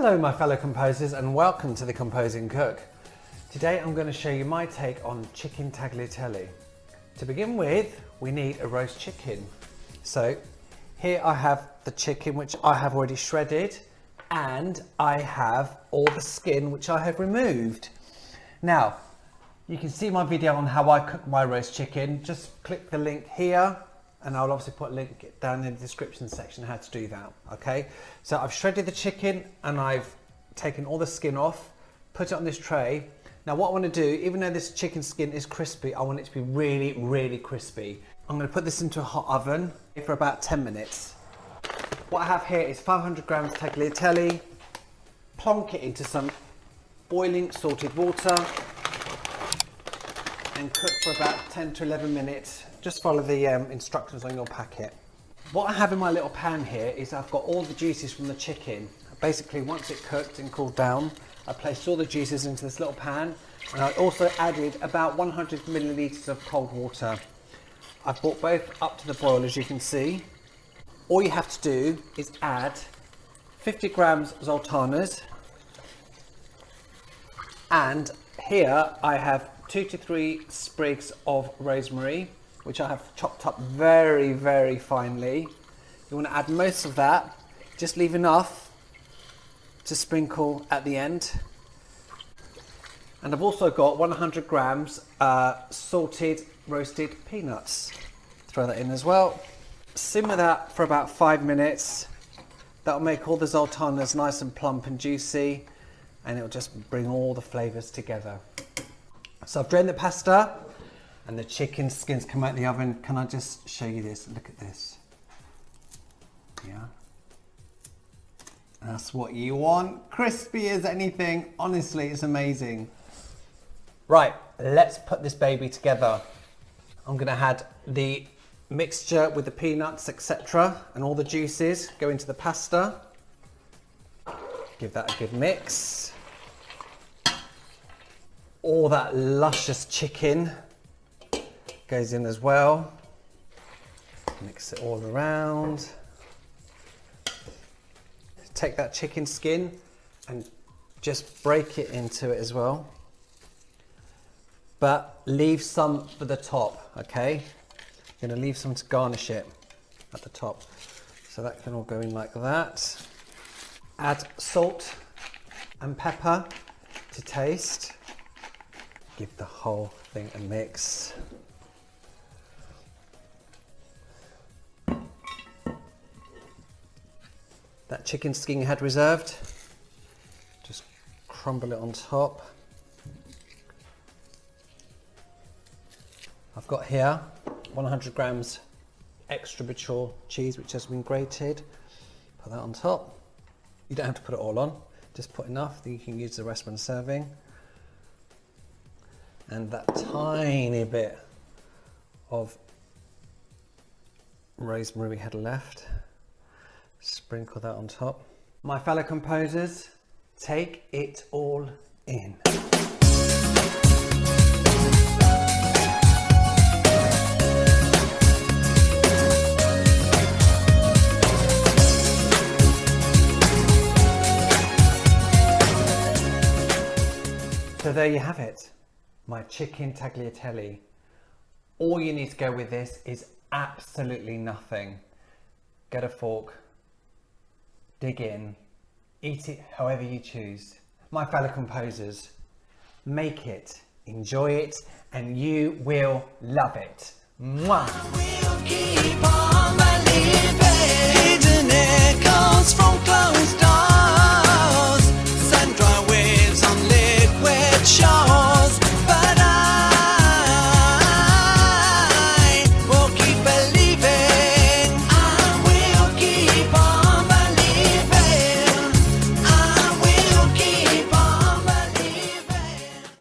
Hello my fellow composers and welcome to The Composing Cook. Today I'm going to show you my take on chicken tagliatelle. To begin with, we need a roast chicken. So here I have the chicken which I have already shredded, and I have all the skin which I have removed. Now you can see my video on how I cook my roast chicken. Just click the link here and I'll obviously put a link down in the description section how to do that. Okay, so I've shredded the chicken and I've taken all the skin off, put it on this tray. Now what I want to do, even though this chicken skin is crispy, I want it to be really crispy. I'm going to put this into a hot oven for about 10 minutes. What I have here is 500 grams tagliatelle. Plonk it into some boiling salted water and cook for about 10 to 11 minutes. Just follow the instructions on your packet. What I have in my little pan here is I've got all the juices from the chicken. Basically, once it cooked and cooled down, I placed all the juices into this little pan, and I also added about 100 millilitres of cold water. I've brought both up to the boil, as you can see. All you have to do is add 50 grams sultanas, and here I have 2 to 3 sprigs of rosemary, which I have chopped up very finely. You want to add most of that, just leave enough to sprinkle at the end. And I've also got 100 grams salted roasted peanuts. Throw that in as well. Simmer that for about 5 minutes. That'll make all the sultanas nice and plump and juicy, and it'll just bring all the flavours together. So I've drained the pasta and the chicken skins come out of the oven. Can I just show you this? Look at this. Yeah. That's what you want. Crispy as anything. Honestly, it's amazing. Right, let's put this baby together. I'm gonna add the mixture with the peanuts, etc., and all the juices go into the pasta. Give that a good mix. All that luscious chicken goes in as well. Mix it all around. Take that chicken skin and just break it into it as well. But leave some for the top, okay? I'm gonna leave some to garnish it at the top. So that can all go in like that. Add salt and pepper to taste. Give the whole thing a mix. That chicken skin you had reserved, just crumble it on top. I've got here 100 grams extra mature cheese which has been grated. Put that on top. You don't have to put it all on, just put enough that you can use the rest when serving. And that tiny bit of rosemary we had left. Sprinkle that on top. My fellow composers, take it all in. So there you have it, my chicken tagliatelle. All you need to go with this is absolutely nothing. Get a fork, dig in, eat it however you choose. My fellow composers, make it, enjoy it, and you will love it. Mwah!